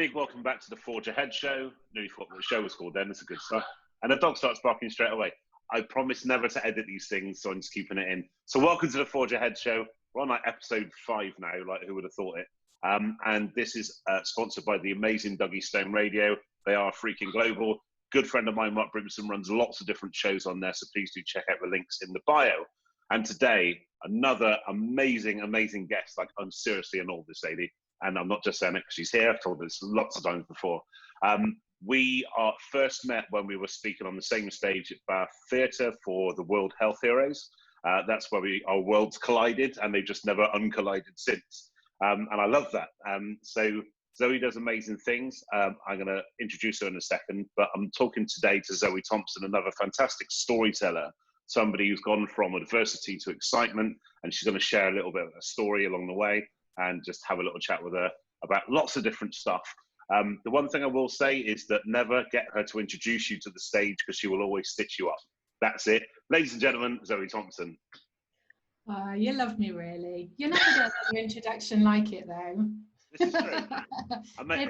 big welcome back to the Forge Ahead show. Nearly forgot what the show was called then. It's a good start. And the dog starts barking straight away. I promise never to edit these things, so I'm just keeping it in. So welcome to the Forge Ahead show. We're on like episode 5 now, like who would have thought it? And this is sponsored by the amazing Dougie Stone Radio. They are freaking global. Good friend of mine, Mark Brimson, runs lots of different shows on there, so please do check out the links in the bio. And today, another amazing, amazing guest. Like, I'm seriously in awe of this lady. And I'm not just saying it because she's here. I've told her this lots of times before. We are first met when we were speaking on the same stage at Bath Theatre for the World Health Heroes. That's where our worlds collided, and they've just never uncollided since. And I love that. So Zoe does amazing things. I'm going to introduce her in a second, but I'm talking today to Zoe Thompson, another fantastic storyteller, somebody who's gone from adversity to excitement, and she's going to share a little bit of a story along the way and just have a little chat with her about lots of different stuff. The one thing I will say is that never get her to introduce you to the stage because she will always stitch you up. That's it. Ladies and gentlemen, Zoe Thompson. You love me, really. You're never going to have an introduction like it, though. This is true.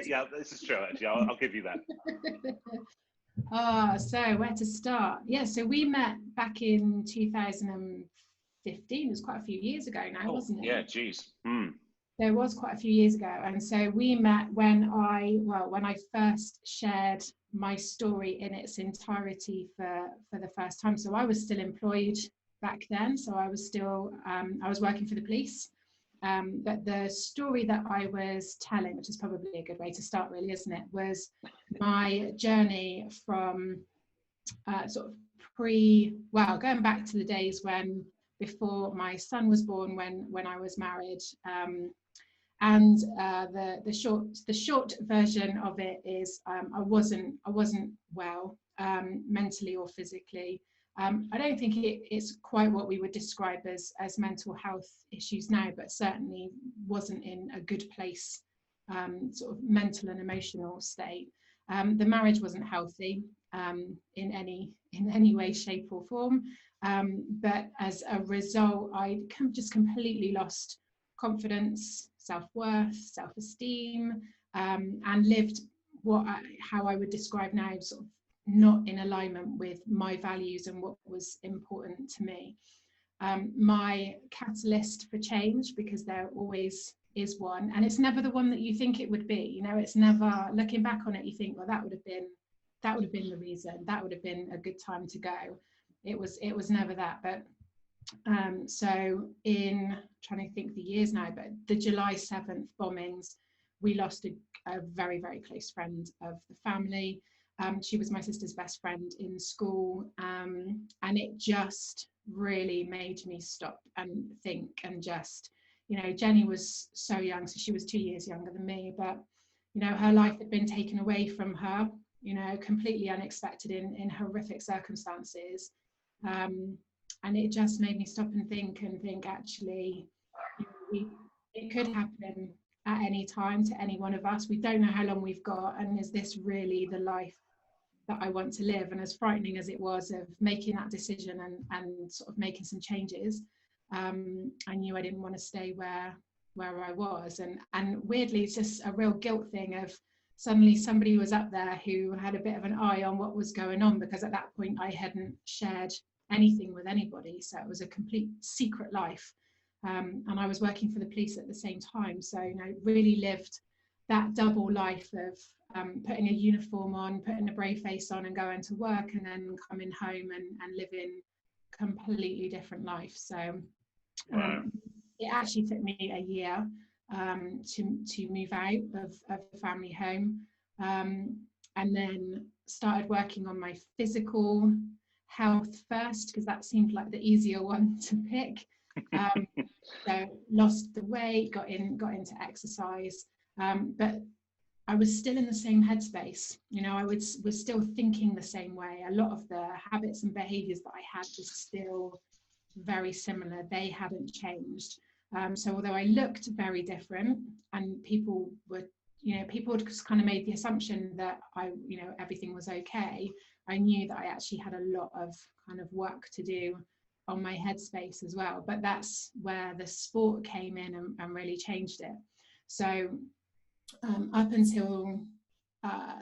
Yeah, this is true, actually. I'll give you that. So where to start? Yeah, so we met back in 2015. It was quite a few years ago now, wasn't it? Yeah, geez. There was quite a few years ago. And so we met when I first shared my story in its entirety for the first time. So I was still employed back then. So I was still, I was working for the police. But the story that I was telling, which is probably a good way to start really, isn't it, was my journey from sort of going back to the days before my son was born, when I was married. And the short version of it is I wasn't well mentally or physically. I don't think it's quite what we would describe as mental health issues now, but certainly wasn't in a good place, sort of mental and emotional state. The marriage wasn't healthy in any way, shape or form. But as a result, I just completely lost confidence, self-worth, self-esteem, and lived how I would describe now sort of not in alignment with my values and what was important to me. My catalyst for change, because there always is one, and it's never the one that you think it would be. You know, it's never, looking back on it, you think, well, that would have been the reason, that would have been a good time to go. It was never that. But so in trying to think the years now, but the July 7th bombings, we lost a very, very close friend of the family. She was my sister's best friend in school, and it just really made me stop and think, and just, you know, Jenny was so young, so she was 2 years younger than me, but, you know, her life had been taken away from her, you know, completely unexpected in horrific circumstances. And it just made me stop and think actually, you know, it could happen at any time to any one of us. We don't know how long we've got, and is this really the life that I want to live? And as frightening as it was of making that decision and sort of making some changes, I knew I didn't want to stay where I was. And weirdly, it's just a real guilt thing of suddenly somebody was up there who had a bit of an eye on what was going on, because at that point I hadn't shared anything with anybody, so it was a complete secret life. And I was working for the police at the same time, so, you know, really lived that double life of putting a uniform on, putting a brave face on and going to work, and then coming home and living a completely different life. So it actually took me a year to move out of the family home, and then started working on my physical health first, because that seemed like the easier one to pick. So lost the weight, got into exercise, but I was still in the same headspace. You know, I was still thinking the same way. A lot of the habits and behaviors that I had were still very similar. They hadn't changed. So although I looked very different, and people had just kind of made the assumption that everything was okay, I knew that I actually had a lot of kind of work to do on my headspace as well. But that's where the sport came in and really changed it. So up until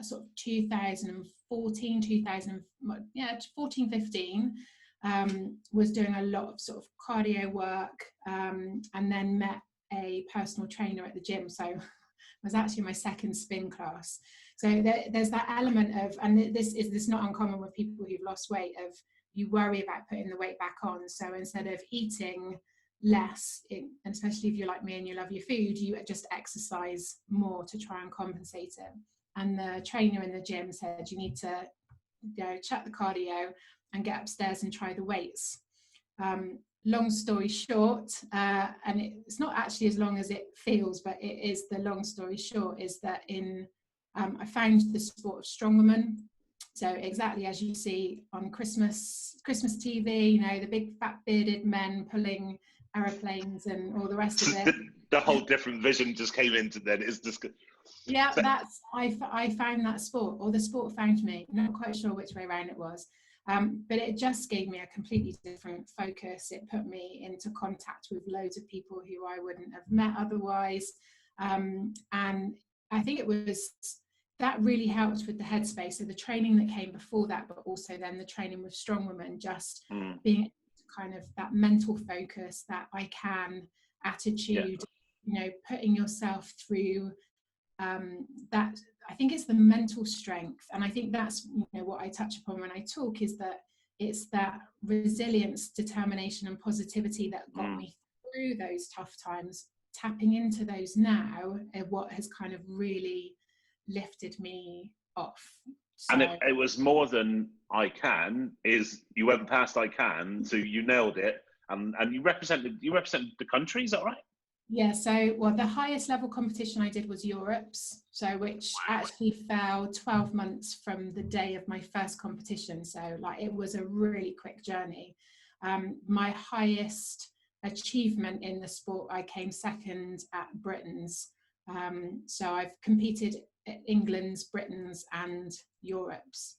sort of 2014, 14, 15, was doing a lot of sort of cardio work, and then met a personal trainer at the gym. So it was actually my second spin class. So there's that element of, and this is not uncommon with people who've lost weight, of you worry about putting the weight back on. So instead of eating less, and especially if you're like me and you love your food, you just exercise more to try and compensate it. And the trainer in the gym said you need to go chuck the cardio and get upstairs and try the weights. Long story short, and it's not actually as long as it feels, but it is, the long story short is that I found the sport of Strongwoman. So exactly as you see on Christmas TV, you know, the big fat bearded men pulling aeroplanes and all the rest of it. The whole different vision just came into then. It's just, yeah, that's, I found that sport, or the sport found me. I'm not quite sure which way around it was, but it just gave me a completely different focus. It put me into contact with loads of people who I wouldn't have met otherwise, and I think it was, that really helped with the headspace. So the training that came before that, but also then the training with Strongwoman, just being kind of that mental focus, that I can attitude, you know, putting yourself through that. I think it's the mental strength, and I think that's, you know, what I touch upon when I talk, is that it's that resilience, determination and positivity that got me through those tough times. Tapping into those now are what has kind of really lifted me off. So, and it was more than I can, is you went past I can, so you nailed it, and you represented the country, is that right? Yeah, so, well, the highest level competition I did was Europe's, so which actually fell 12 months from the day of my first competition. So like, it was a really quick journey. My highest achievement in the sport, I came second at Britain's. So I've competed at England's, Britain's and Europe's.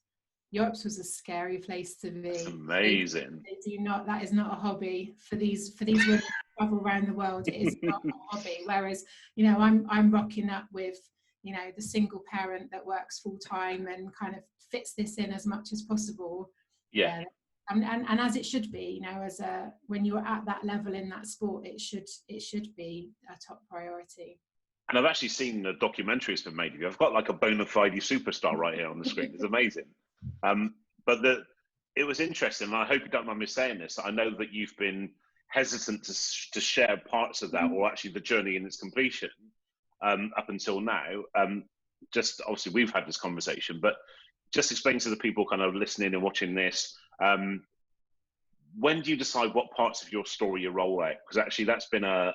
Europe's was a scary place to be. That's amazing. They do not, that is not a hobby for these women who travel around the world. It is not a hobby. Whereas, you know, I'm rocking up with, you know, the single parent that works full time and kind of fits this in as much as possible. Yeah. And as it should be, you know, when you're at that level in that sport, it should be a top priority. And I've actually seen the documentaries that's been made of you. I've got like a bona fide superstar right here on the screen. It's amazing. But it was interesting, and I hope you don't mind me saying this. I know that you've been hesitant to share parts of that, or actually the journey in its completion up until now. Just obviously we've had this conversation, but just explain to the people kind of listening and watching this, when do you decide what parts of your story you roll out? Because actually that's been a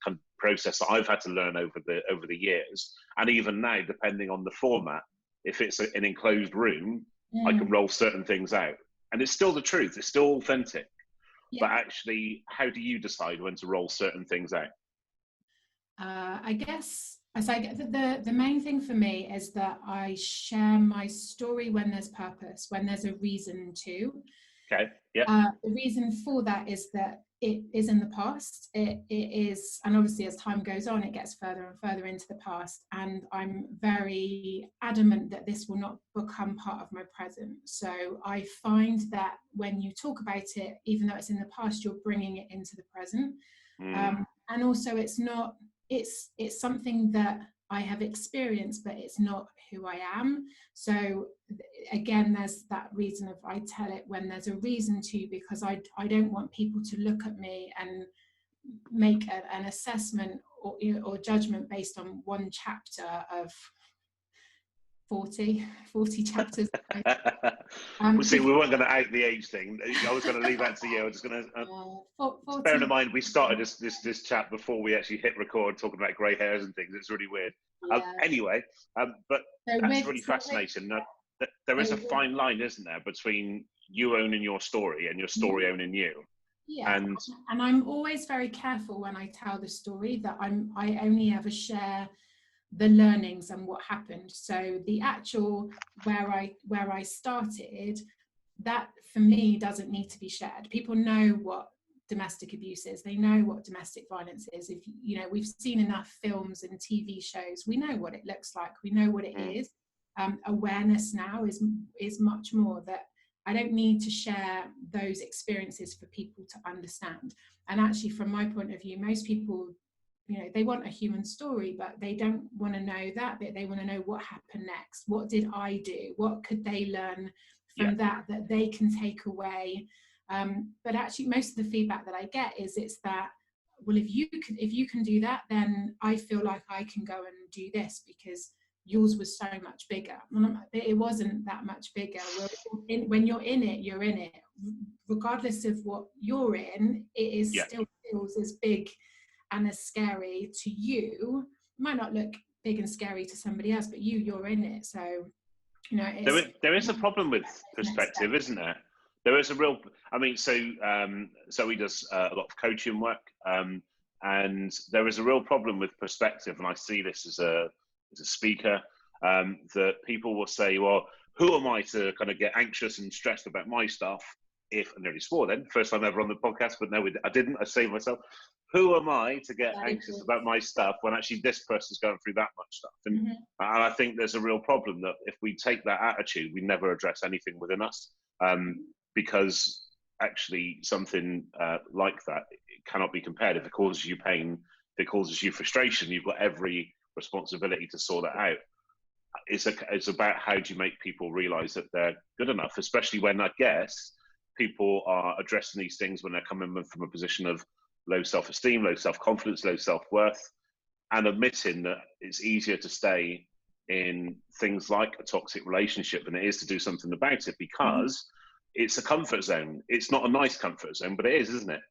kind of process that I've had to learn over the years, and even now, depending on the format, if it's an enclosed room, I can roll certain things out, and it's still the truth, it's still authentic. But actually, how do you decide when to roll certain things out? I guess, as I get the main thing for me is that I share my story when there's purpose, when there's a reason to. Okay. Yeah. The reason for that is that it is in the past. It is, and obviously as time goes on, it gets further and further into the past. And I'm very adamant that this will not become part of my present. So I find that when you talk about it, even though it's in the past, you're bringing it into the present. And also, it's not. It's something that I have experienced, but it's not who I am. So again, there's that reason of, I tell it when there's a reason to, because I don't want people to look at me and make an assessment or judgment based on one chapter of 40 chapters. See, we weren't going to out the age thing. I was going to leave that to you. I was going to bear in mind we started this chat before we actually hit record, talking about grey hairs and things. It's really weird. Anyway, but that's really fascinating. There is a fine line, isn't there, between you owning your story and your story owning you. Yeah, and I'm always very careful when I tell the story that I only ever share the learnings and what happened. So the actual where I started, that for me doesn't need to be shared. People know what domestic abuse is. They know what domestic violence is. If you know, we've seen enough films and TV shows, we know what it looks like, we know what it is. Awareness now is much more that I don't need to share those experiences for people to understand. And actually, from my point of view, most people, you know, they want a human story, but they don't want to know that bit. They want to know what happened next. What did I do? What could they learn from that they can take away? But actually, most of the feedback that I get is it's that, well, if you can do that, then I feel like I can go and do this because yours was so much bigger. And it wasn't that much bigger. When you're in it, you're in it. Regardless of what you're in, it is still feels as big and as scary to you. It might not look big and scary to somebody else, but you're in it. So, you know, there is a problem with perspective, isn't there? There is a real, I mean, so Zoe does a lot of coaching work, and there is a real problem with perspective. And I see this as a speaker, that people will say, well, who am I to kind of get anxious and stressed about my stuff? If I nearly swore then, first time ever on the podcast, but no, I didn't. I saved myself. Who am I to get anxious about my stuff when actually this person's going through that much stuff? And I think there's a real problem that if we take that attitude, we never address anything within us, because actually something like that, it cannot be compared. If it causes you pain, if it causes you frustration, you've got every responsibility to sort that out. It's about how do you make people realize that they're good enough, especially when, I guess, people are addressing these things when they're coming from a position of low self-esteem, low self-confidence, low self-worth, and admitting that it's easier to stay in things like a toxic relationship than it is to do something about it, because it's a comfort zone. It's not a nice comfort zone, but it is, isn't it?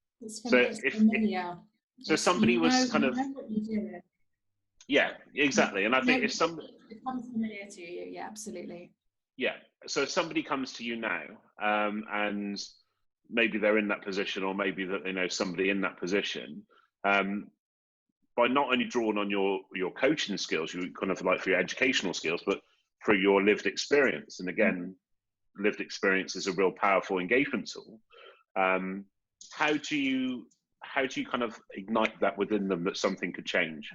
So somebody was kind of, yeah, exactly. And I think if somebody, it becomes familiar to you, yeah, absolutely. Yeah. So if somebody comes to you now, and maybe they're in that position, or maybe that they know somebody in that position, by not only drawing on your coaching skills, you kind of like for your educational skills, but for your lived experience. And again, lived experience is a real powerful engagement tool. How do you kind of ignite that within them, that something could change?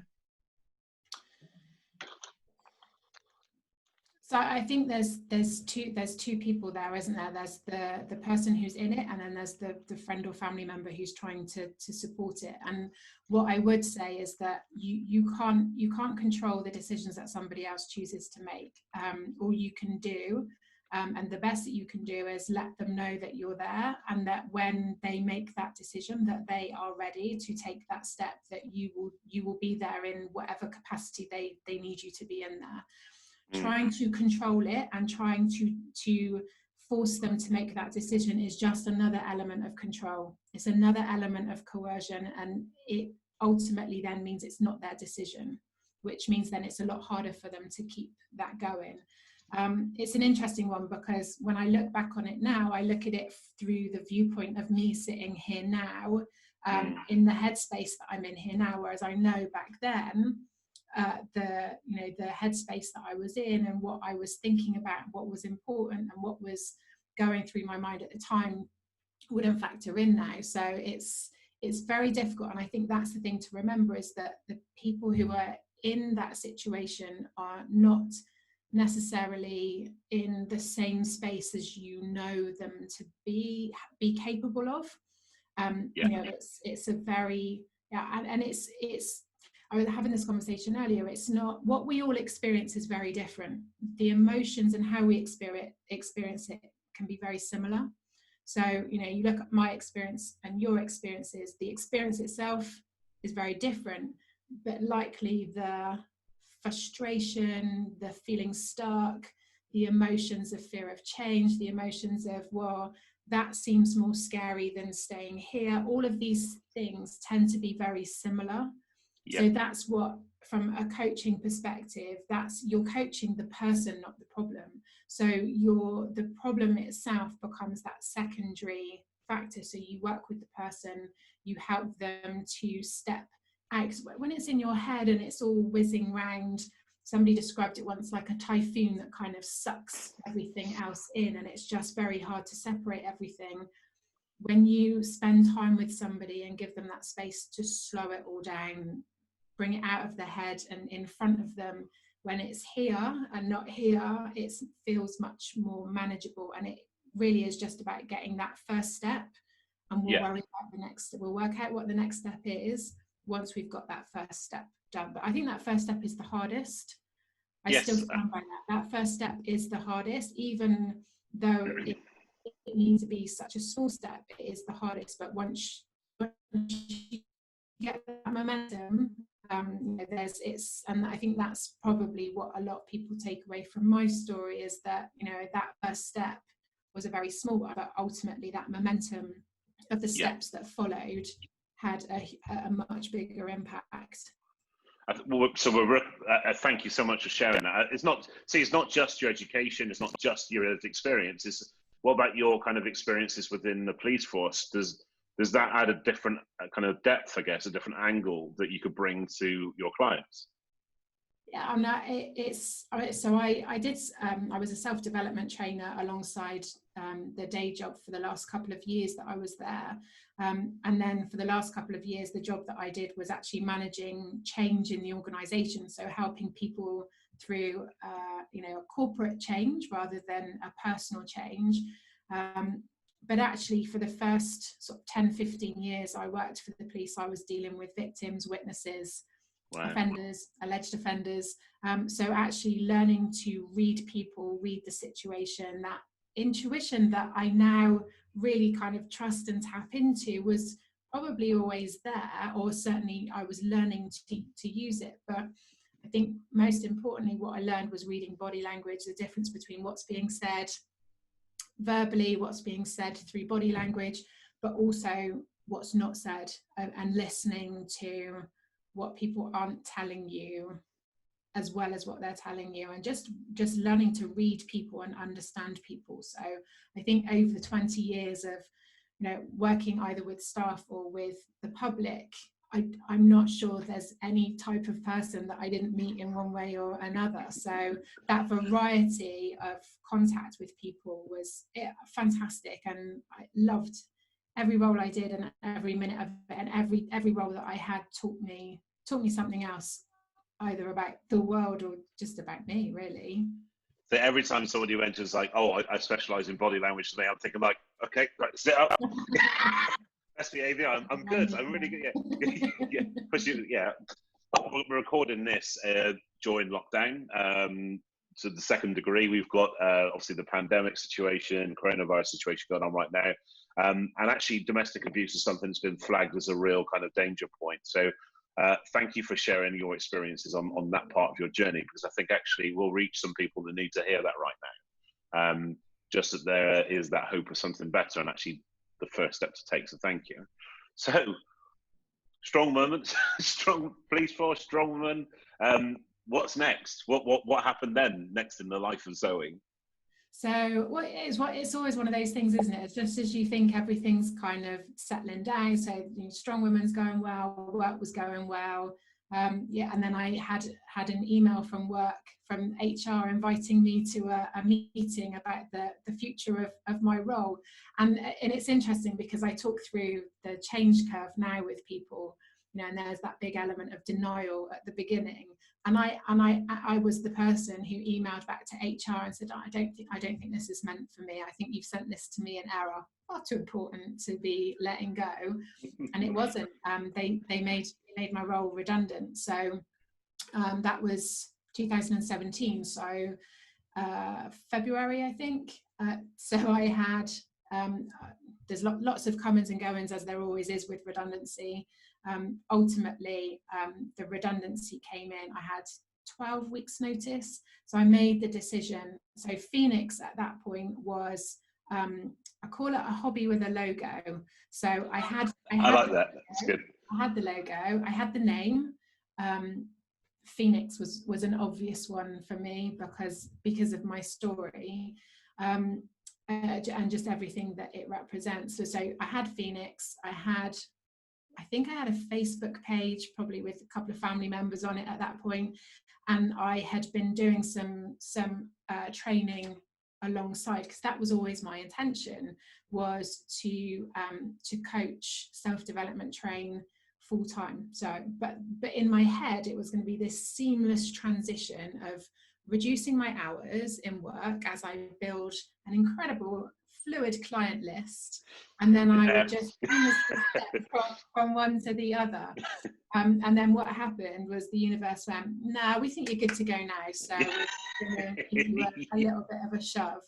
So I think there's two people there, isn't there? There's the person who's in it, and then there's the friend or family member who's trying to support it. And what I would say is that you can't control the decisions that somebody else chooses to make. All you can do, and the best that you can do, is let them know that you're there, and that when they make that decision, that they are ready to take that step, that you will be there in whatever capacity they need you to be in there. Trying to control it and trying to force them to make that decision is just another element of control. It's another element of coercion, and it ultimately then means it's not their decision, which means then it's a lot harder for them to keep that going. It's an interesting one, because when I look back on it now, I look at it through the viewpoint of me sitting here now, in the headspace that I'm in here now, whereas I know back then, the headspace that I was in and what I was thinking about, what was important and what was going through my mind at the time wouldn't factor in now. So it's very difficult, and I think that's the thing to remember, is that the people who are in that situation are not necessarily in the same space as you know them to be capable of. You know, it's a very, and it's I was having this conversation earlier, it's not, what we all experience is very different. The emotions and how we experience it can be very similar. So, you know, you look at my experience and your experiences, the experience itself is very different, but likely the frustration, the feeling stuck, the emotions of fear of change, the emotions of, well, that seems more scary than staying here. All of these things tend to be very similar. So that's what, from a coaching perspective, that's, you're coaching the person, not the problem. So the problem itself becomes that secondary factor. So you work with the person, you help them to step out. When it's in your head and it's all whizzing round, somebody described it once like a typhoon that kind of sucks everything else in, and it's just very hard to separate everything. when you spend time with somebody and give them that space to slow it all down, bring it out of their head and in front of them, when it's here and not here, it feels much more manageable. And it really is just about getting that first step, and we'll worry about the next. We'll work out what the next step is once we've got that first step done. But I think that first step is the hardest. I still stand by that. That first step is the hardest, even though it needs to be such a small step. It is the hardest. But once you get that momentum, and I think that's probably what a lot of people take away from my story, is that, you know, that first step was a very small one, but ultimately that momentum of the steps that followed had a much bigger impact. So thank you so much for sharing that. It's not just your education, it's not just your experience. It's what about your kind of experiences within the police force? Does that add a different kind of depth, I guess, a different angle that you could bring to your clients? Yeah, I was a self-development trainer alongside the day job for the last couple of years that I was there. And then for the last couple of years, the job that I did was actually managing change in the organization. So helping people through, a corporate change rather than a personal change. But actually for the first sort of 10, 15 years I worked for the police, I was dealing with victims, witnesses, offenders, alleged offenders. So actually learning to read people, read the situation, that intuition that I now really kind of trust and tap into was probably always there, or certainly I was learning to use it. But I think most importantly, what I learned was reading body language, the difference between what's being said verbally, what's being said through body language, but also what's not said, and listening to what people aren't telling you as well as what they're telling you, and just learning to read people and understand people. So I think over the 20 years of, you know, working either with staff or with the public, I'm not sure there's any type of person that I didn't meet in one way or another. So that variety of contact with people was fantastic, and I loved every role I did and every minute of it, and every role that I had taught me something else, either about the world or just about me, really. So every time somebody enters like, oh, I specialize in body language today, I'm thinking like, okay, right, sit up. Best behavior. I'm good. I'm really good. Yeah. We're recording this during lockdown. To the second degree, we've got obviously the pandemic situation, coronavirus situation going on right now. And actually domestic abuse is something that's been flagged as a real kind of danger point. So thank you for sharing your experiences on that part of your journey, because I think actually we'll reach some people that need to hear that right now. Just that there is that hope of something better, and actually the first step to take. So thank you. So strong moments, strong police force, strong woman. What's next? What happened then next in the life of Zoe? So it's always one of those things, isn't it? It's just as you think everything's kind of settling down. So, you know, strong woman's going well, work was going well. And then I had an email from work, from HR, inviting me to a meeting about the future of my role. And it's interesting because I talk through the change curve now with people, you know, and there's that big element of denial at the beginning. And I was the person who emailed back to HR and said, I don't think this is meant for me. I think you've sent this to me in error. Far too important to be letting go. And it wasn't. They made my role redundant. So that was 2017. So February, I think. So I had there's lots of comings and goings, as there always is with redundancy. Ultimately, the redundancy came in. I had 12 weeks notice. So I made the decision. So Phoenix at that point was, I call it a hobby with a logo. So I like that. That's good. I had the logo, I had the name. Phoenix was an obvious one for me because of my story. And just everything that it represents. So I had Phoenix, I think I had a Facebook page, probably with a couple of family members on it at that point, and I had been doing some training alongside, because that was always my intention, was to coach, self-development, train full time. So but in my head it was going to be this seamless transition of reducing my hours in work as I build an incredible fluid client list, and then I would just step from one to the other. And then what happened was the universe went, "No, we think you're good to go now, so we're going to give you a little bit of a shove."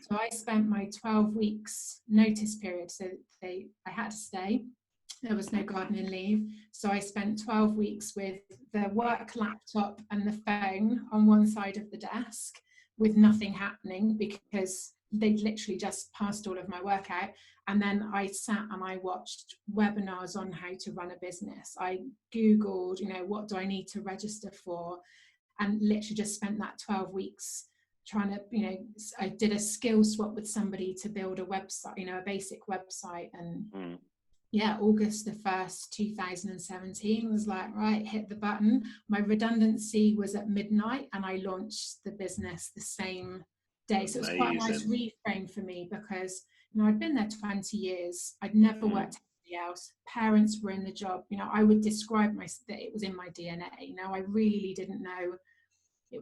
So I spent my 12 weeks notice period. So I had to stay. There was no gardening leave. So I spent 12 weeks with the work laptop and the phone on one side of the desk with nothing happening, because they'd literally just passed all of my work out. And then I sat and I watched webinars on how to run a business. I Googled, what do I need to register for? And literally just spent that 12 weeks trying to, I did a skill swap with somebody to build a website, a basic website. And August the 1st, 2017 was like, right, hit the button. My redundancy was at midnight and I launched the business the same day. So it was quite a nice reframe for me, because I'd been there 20 years. I'd never worked anybody else. Parents were in the job. I would describe that it was in my DNA. I really didn't know. It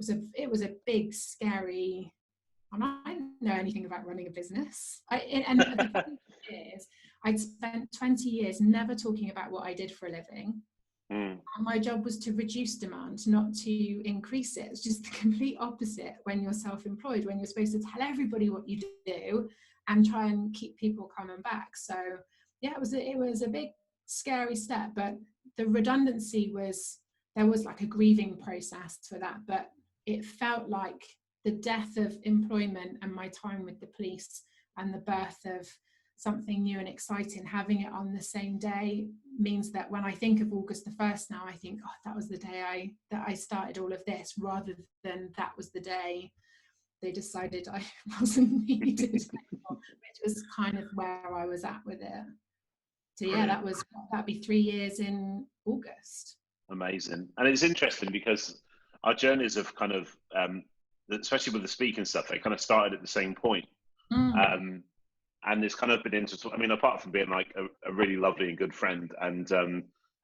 was a big, scary, and I didn't know anything about running a business. And the thing is, I'd spent 20 years never talking about what I did for a living. And my job was to reduce demand, not to increase it. It's just the complete opposite when you're self-employed, when you're supposed to tell everybody what you do and try and keep people coming back. So it was a big, scary step. But the redundancy there was like a grieving process for that. But it felt like the death of employment and my time with the police and the birth of something new and exciting, having it on the same day means that when I think of August the 1st now, I think, oh, that was the day that I started all of this, rather than that was the day they decided I wasn't needed anymore, which was kind of where I was at with it. So yeah, that'd be 3 years in August. Amazing. And it's interesting because our journeys have kind of, especially with the speaking stuff, they kind of started at the same point. And it's kind of been interesting. I mean, apart from being like a really lovely and good friend, and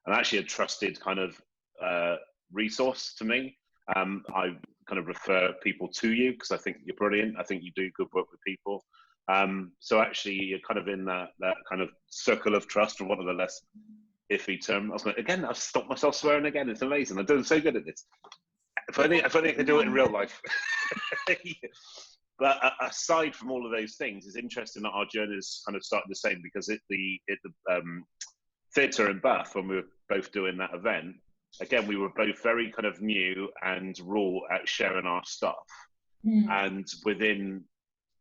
actually a trusted kind of resource to me, I kind of refer people to you because I think you're brilliant. I think you do good work with people. So actually, you're kind of in that kind of circle of trust, or one of the less iffy term. I've stopped myself swearing again. It's amazing. I'm doing so good at this. If only I could do it in real life. But aside from all of those things, it's interesting that our journeys kind of started the same, because at the theatre in Bath, when we were both doing that event, again, we were both very kind of new and raw at sharing our stuff. And within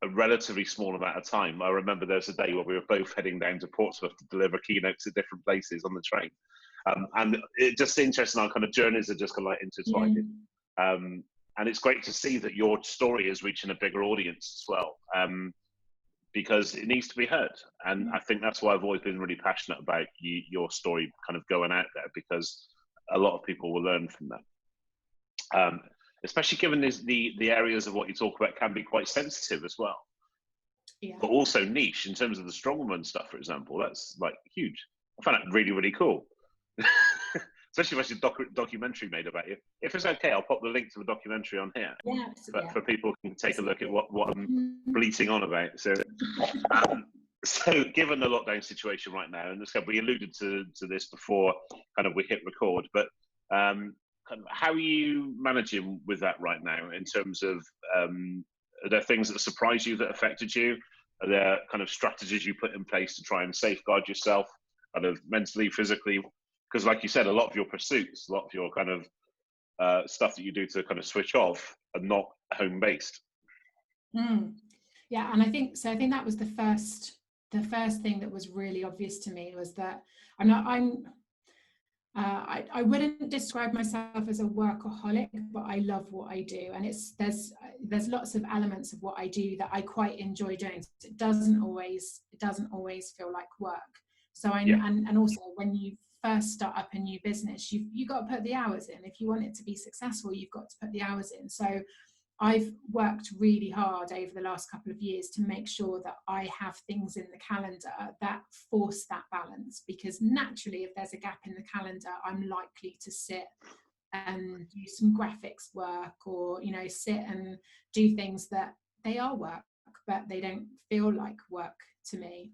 a relatively small amount of time, I remember there was a day where we were both heading down to Portsmouth to deliver keynotes at different places on the train. And it's just interesting, our kind of journeys are just kind of like intertwined. And it's great to see that your story is reaching a bigger audience as well, because it needs to be heard. And I think that's why I've always been really passionate about your story kind of going out there, because a lot of people will learn from that. Especially given the areas of what you talk about can be quite sensitive as well. Yeah. But also niche in terms of the Strongwoman stuff, for example. That's like huge. I find that really, really cool. Especially if there's a documentary made about you. If it's okay, I'll pop the link to the documentary on here. Yeah, for people who can take a look at what I'm bleating on about. So, so given the lockdown situation right now, and we alluded to this before kind of we hit record, but kind of how are you managing with that right now in terms of, are there things that surprise you that affected you? Are there kind of strategies you put in place to try and safeguard yourself, kind of mentally, physically? Because like you said, a lot of your pursuits, a lot of your kind of stuff that you do to kind of switch off are not home-based. Yeah, and I think that was the first thing that was really obvious to me, was that I wouldn't describe myself as a workaholic, but I love what I do, and there's lots of elements of what I do that I quite enjoy doing. It doesn't always feel like work. So and also when you first start up a new business, you got to put the hours in. If you want it to be successful, you've got to put the hours in. So I've worked really hard over the last couple of years to make sure that I have things in the calendar that force that balance, because naturally, if there's a gap in the calendar, I'm likely to sit and do some graphics work, or, you know, sit and do things that they are work, but they don't feel like work to me.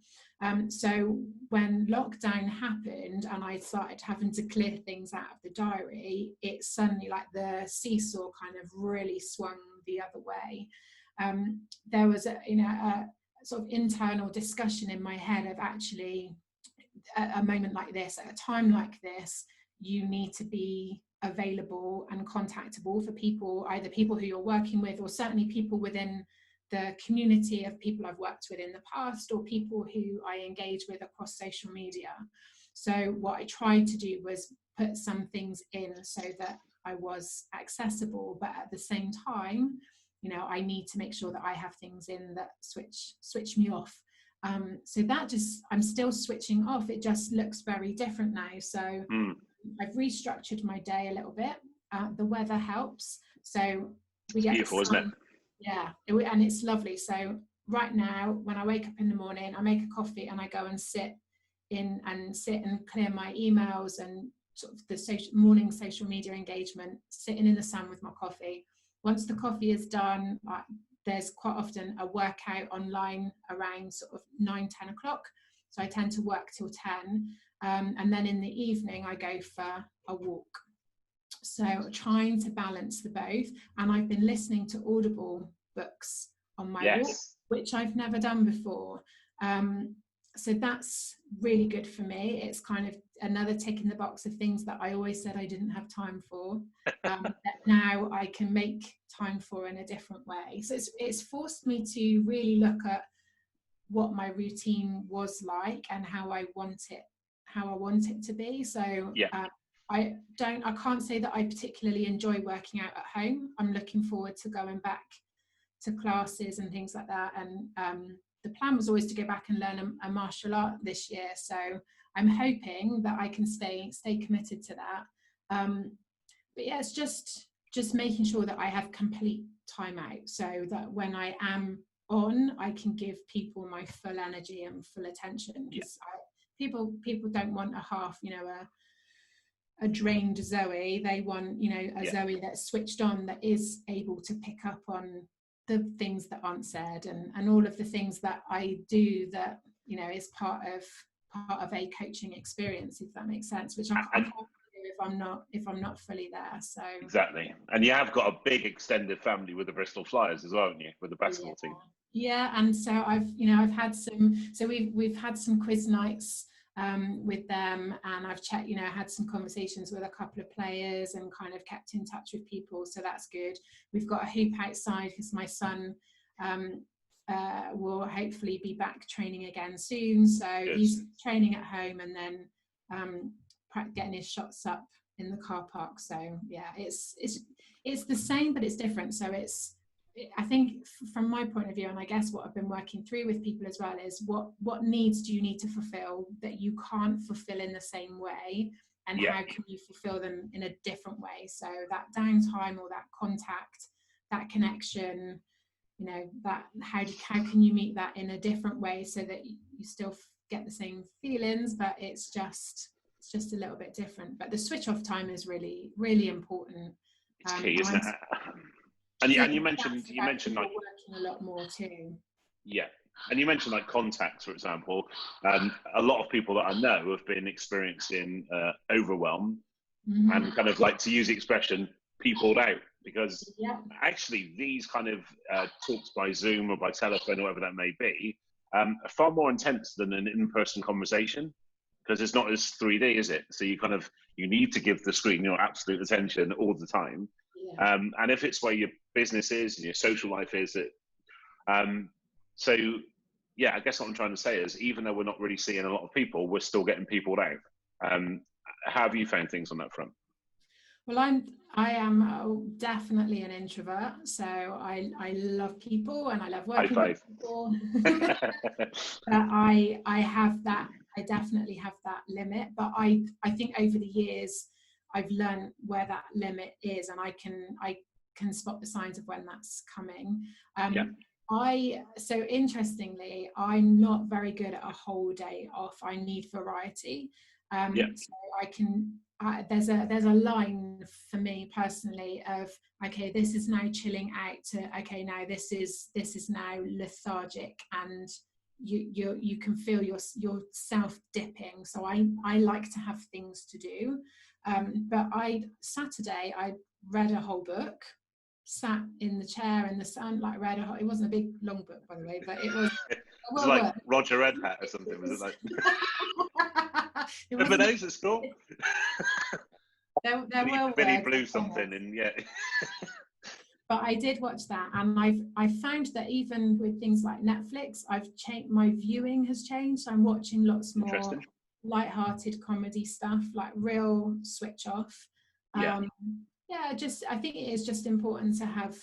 So when lockdown happened and I started having to clear things out of the diary, it suddenly, like the seesaw kind of really swung the other way. There was a sort of internal discussion in my head of, actually, a moment like this, at a time like this, you need to be available and contactable for people, either people who you're working with, or certainly people within the community of people I've worked with in the past, or people who I engage with across social media. So what I tried to do was put some things in so that I was accessible, but at the same time, you know, I need to make sure that I have things in that switch me off. So that just, I'm still switching off. It just looks very different now. So I've restructured my day a little bit. The weather helps. So we get beautiful, isn't it? Yeah, and it's lovely. So right now, when I wake up in the morning, I make a coffee and I go and sit and clear my emails and sort of the morning social media engagement, sitting in the sun with my coffee. Once the coffee is done, there's quite often a workout online around sort of 9-10 o'clock. So I tend to work till 10. And then in the evening, I go for a walk. So trying to balance the both. And I've been listening to Audible books on my walk, which I've never done before. So that's really good for me. It's kind of another tick in the box of things that I always said I didn't have time for, that now I can make time for in a different way. So it's forced me to really look at what my routine was like and how I want it to be. So I can't say that I particularly enjoy working out at home. I'm looking forward to going back to classes and things like that. And the plan was always to go back and learn a martial art this year. So I'm hoping that I can stay committed to that. But yeah, it's just making sure that I have complete time out, so that when I am on, I can give people my full energy and full attention. Because people don't want a half, you know, a drained Zoe. They want, you know, a Zoe that's switched on, that is able to pick up on the things that aren't said, and all of the things that I do that, you know, is part of a coaching experience, if that makes sense, which I can't do if I'm not fully there. So exactly. And you have got a big extended family with the Bristol Flyers as well, haven't you, with the basketball team? Yeah, and so I've had we've had some quiz nights with them, and I've had some conversations with a couple of players and kind of kept in touch with people, so that's good. We've got a hoop outside because my son will hopefully be back training again soon, so he's training at home and then getting his shots up in the car park. So yeah, it's the same but it's different. So I think from my point of view, and I guess what I've been working through with people as well, is what needs do you need to fulfill that you can't fulfill in the same way, and how can you fulfill them in a different way? So that downtime, or that contact, that connection, you know, that how can you meet that in a different way so that you still get the same feelings, but it's just a little bit different. But the switch off time is really, really important. It's key, isn't it? And you mentioned like working a lot more too. Yeah, and you mentioned like contacts, for example. A lot of people that I know have been experiencing overwhelm, and kind of, like, to use the expression, peopled out, because actually these kind of talks by Zoom or by telephone or whatever that may be are far more intense than an in-person conversation, because it's not as 3D, is it? So you need to give the screen your absolute attention all the time. And if it's where your business is and your social life is, so yeah, I guess what I'm trying to say is, even though we're not really seeing a lot of people, we're still getting peopled out. How have you found things on that front? Well, I am definitely an introvert, so I love people and I love working with people. But I have that. I definitely have that limit. But I think over the years I've learned where that limit is, and I can spot the signs of when that's coming. Yeah. So interestingly, I'm not very good at a whole day off. I need variety. So I can, there's a line for me personally of, okay, this is now chilling out, to, okay, now this is now lethargic, and you can feel yourself dipping. So I like to have things to do. But Saturday I read a whole book, sat in the chair in the sun, like it wasn't a big long book, by the way, but it was was it like Roger Redhat or something? Was it like remember those at school? there were Billy Blue something, and yeah. But I did watch that, and I found that even with things like Netflix, I've changed, my viewing has changed. So I'm watching lots more light-hearted comedy stuff, like real switch off. I think it is just important to have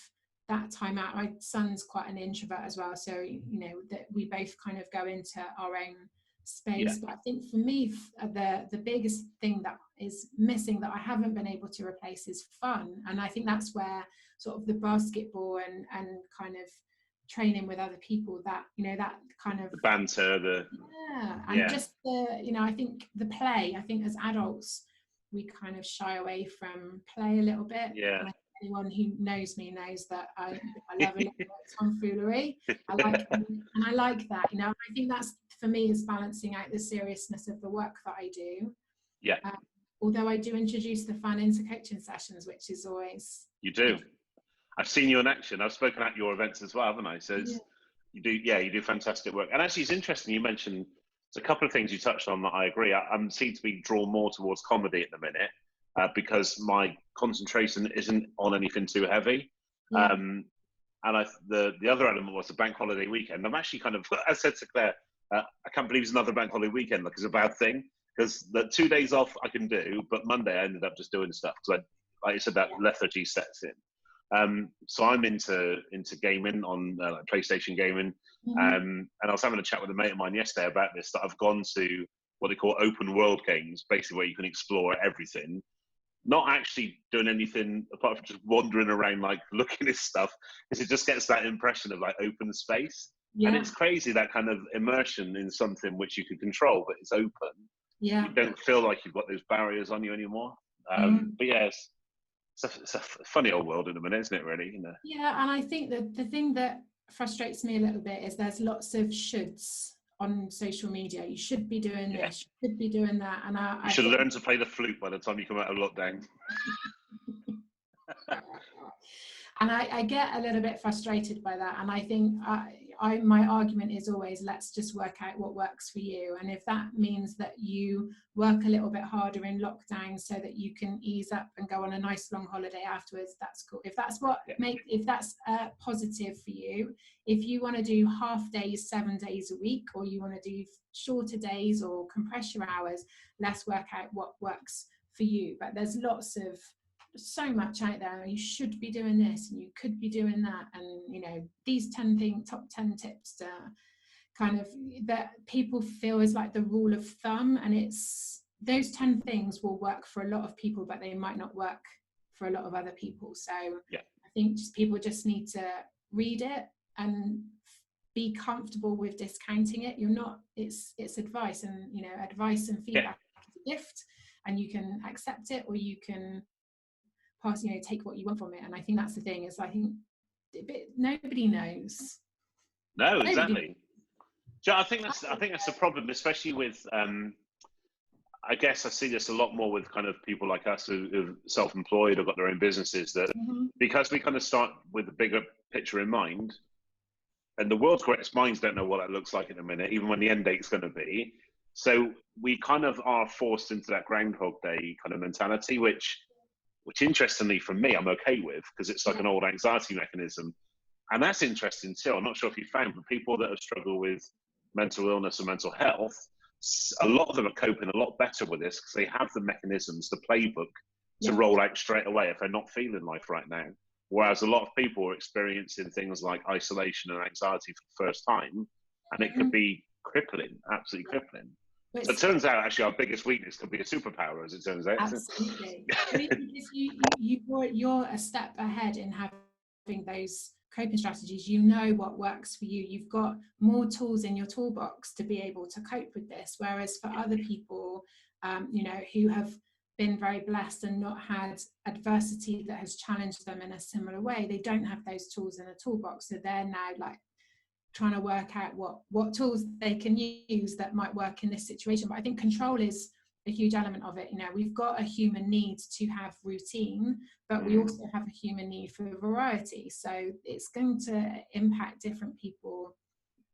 that time out. My son's quite an introvert as well, so you know that we both kind of go into our own space. But I think for me, the biggest thing that is missing that I haven't been able to replace is fun. And I think that's where sort of the basketball and kind of training with other people, that, you know, that kind of the banter, just the, you know, I think the play, I think as adults we kind of shy away from play a little bit. And anyone who knows me knows that I love a little bit of tomfoolery. I like that, you know. I think that's, for me, is balancing out the seriousness of the work that I do. Although I do introduce the fun into coaching sessions, which is always... You do. I've seen you in action. I've spoken at your events as well, haven't I? So you do fantastic work. And actually, it's interesting you mentioned, there's a couple of things you touched on that I agree. I seem to be drawn more towards comedy at the minute because my concentration isn't on anything too heavy. And the other element was the bank holiday weekend. I'm actually kind of, I said to Claire, I can't believe it's another bank holiday weekend. Like, it's a bad thing, because the 2 days off I can do, but Monday I ended up just doing stuff because, like you said, that lethargy sets in. So I'm into gaming on like PlayStation gaming, and I was having a chat with a mate of mine yesterday about this, that I've gone to what they call open world games, basically where you can explore everything, not actually doing anything apart from just wandering around, like looking at stuff, because it just gets that impression of like open space. And it's crazy, that kind of immersion in something which you can control, but it's open. You don't feel like you've got those barriers on you anymore. But yeah, it's a funny old world in a minute, isn't it, really? You know? Yeah, and I think that the thing that frustrates me a little bit is there's lots of shoulds on social media. You should be doing this, you should be doing that. And I should learn to play the flute by the time you come out of lockdown. And I get a little bit frustrated by that. And I think my argument is always, let's just work out what works for you. And if that means that you work a little bit harder in lockdown so that you can ease up and go on a nice long holiday afterwards, that's cool. If that's if that's positive for you, if you want to do half days, 7 days a week, or you want to do shorter days or compress your hours, let's work out what works for you. But there's so much out there. You should be doing this and you could be doing that, and you know, these top 10 tips to kind of that people feel is like the rule of thumb, and it's those 10 things will work for a lot of people, but they might not work for a lot of other people. So I think people just need to read it and be comfortable with discounting it. It's advice, and you know, advice and feedback is a gift, and you can accept it or you can take what you want from it. And I think that's the thing, is I think nobody knows. No, exactly. I think that's the problem, especially with I guess I see this a lot more with kind of people like us who are self-employed or got their own businesses, that because we kind of start with the bigger picture in mind, and the world's greatest minds don't know what that looks like in a minute, even when the end date's going to be. So we kind of are forced into that Groundhog Day kind of mentality, which interestingly for me, I'm okay with, because it's like an old anxiety mechanism. And that's interesting too. I'm not sure if you found, but people that have struggled with mental illness or mental health, a lot of them are coping a lot better with this because they have the mechanisms, the playbook to roll out straight away if they're not feeling life right now. Whereas a lot of people are experiencing things like isolation and anxiety for the first time, and it could be crippling, absolutely crippling. So it turns out, actually, our biggest weakness could be a superpower, as it turns out. Absolutely. I mean, because you're a step ahead in having those coping strategies. You know what works for you. You've got more tools in your toolbox to be able to cope with this. Whereas for other people, you know, who have been very blessed and not had adversity that has challenged them in a similar way, they don't have those tools in a toolbox. So they're now like trying to work out what tools they can use that might work in this situation. But I think control is a huge element of it. You know, we've got a human need to have routine, but we also have a human need for variety. So it's going to impact different people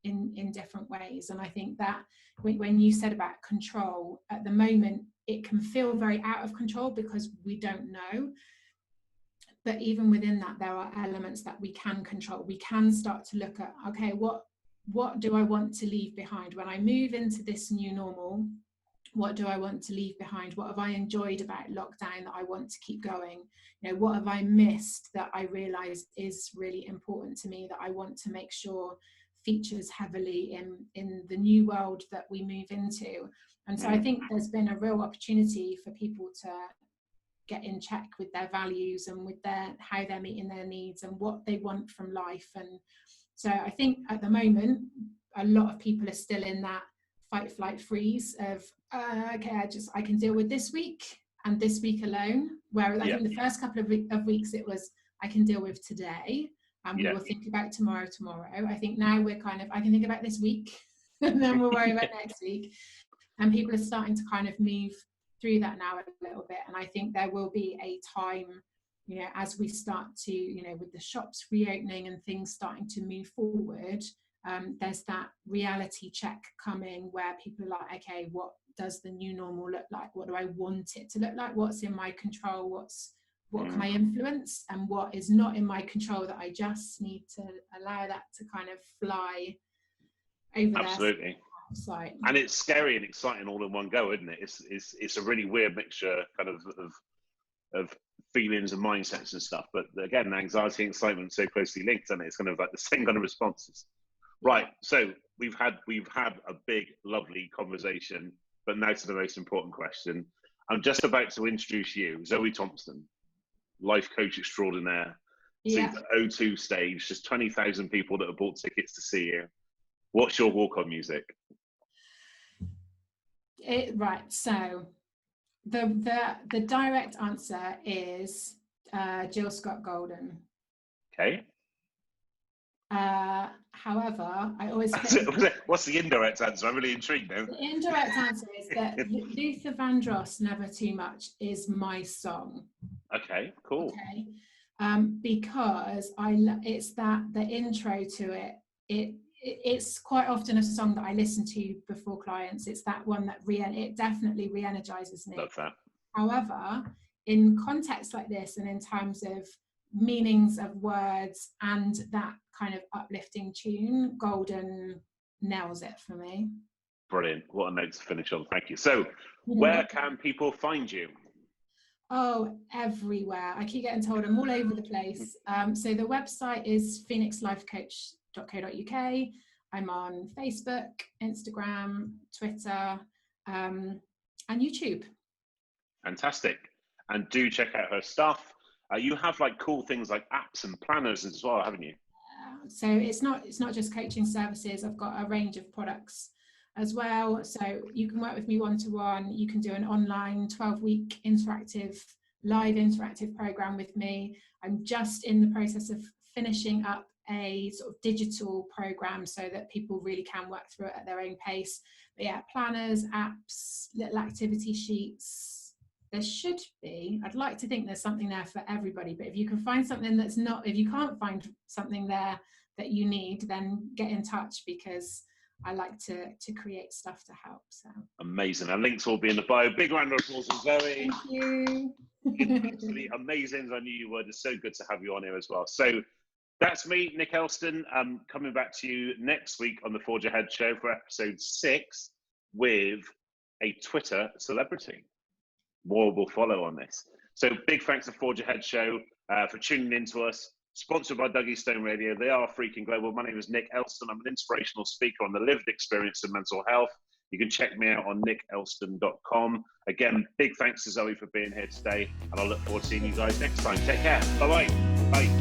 in different ways. And I think that when you said about control, at the moment, it can feel very out of control because we don't know. But even within that, there are elements that we can control. We can start to look at, okay, what do I want to leave behind? When I move into this new normal, what do I want to leave behind? What have I enjoyed about lockdown that I want to keep going? You know, what have I missed that I realize is really important to me, that I want to make sure features heavily in the new world that we move into? And so I think there's been a real opportunity for people to get in check with their values and with how they're meeting their needs and what they want from life. And so I think at the moment, a lot of people are still in that fight, flight, freeze of, okay, I can deal with this week and this week alone. Whereas I think the first couple of weeks it was, I can deal with today and we will think about tomorrow. I think now we're kind of, I can think about this week and then we'll worry about next week. And people are starting to kind of move through that now a little bit. And I think there will be a time, you know, as we start to, you know, with the shops reopening and things starting to move forward, there's that reality check coming where people are like, okay, what does the new normal look like? What do I want it to look like? What's in my control? What can I influence? And what is not in my control that I just need to allow that to kind of fly over there. Absolutely. Site. And it's scary and exciting all in one go, isn't it? It's a really weird mixture kind of feelings and mindsets and stuff. But again, anxiety and excitement so closely linked, and it's kind of like the same kind of responses. Right. So we've had a big, lovely conversation, but now to the most important question. I'm just about to introduce you, Zoe Thompson, life coach extraordinaire, to the O2 stage. Just 20,000 people that have bought tickets to see you. What's your walk-on music? Right, so the direct answer is Jill Scott Golden. Okay. However, I always what's the indirect answer? I'm really intrigued now. The indirect answer is that Luther Vandross' Never Too Much is my song. Okay, cool. Okay, because it's that the intro to it's quite often a song that I listen to before clients. It's that one that it definitely re-energizes me. Love that. However, in contexts like this and in times of meanings of words and that kind of uplifting tune, Golden nails it for me. Brilliant. What a note to finish on. Thank you. So where can people find you? Oh, everywhere. I keep getting told I'm all over the place. So the website is phoenixlifecoach.co.uk. I'm on Facebook, Instagram, Twitter, and YouTube. Fantastic. And do check out her stuff. You have like cool things like apps and planners as well, haven't you? So it's not just coaching services. I've got a range of products as well. So you can work with me one-to-one. You can do an online 12-week live interactive program with me. I'm just in the process of finishing up a sort of digital program so that people really can work through it at their own pace. But yeah, planners, apps, little activity sheets. There should be, I'd like to think there's something there for everybody, but if you can find something if you can't find something there that you need, then get in touch, because I like to create stuff to help. So amazing. And links will be in the bio. Big round of applause for Zoe. Thank you. Absolutely amazing. I knew you were. It's so good to have you on here as well. So that's me, Nick Elston. Coming back to you next week on the Forge Ahead show for episode 6 with a Twitter celebrity. More will follow on this. So big thanks to Forge Ahead show for tuning in to us. Sponsored by Dougie Stone Radio. They are freaking global. My name is Nick Elston. I'm an inspirational speaker on the lived experience of mental health. You can check me out on nickelston.com. Again, big thanks to Zoe for being here today, and I look forward to seeing you guys next time. Take care. Bye-bye. Bye.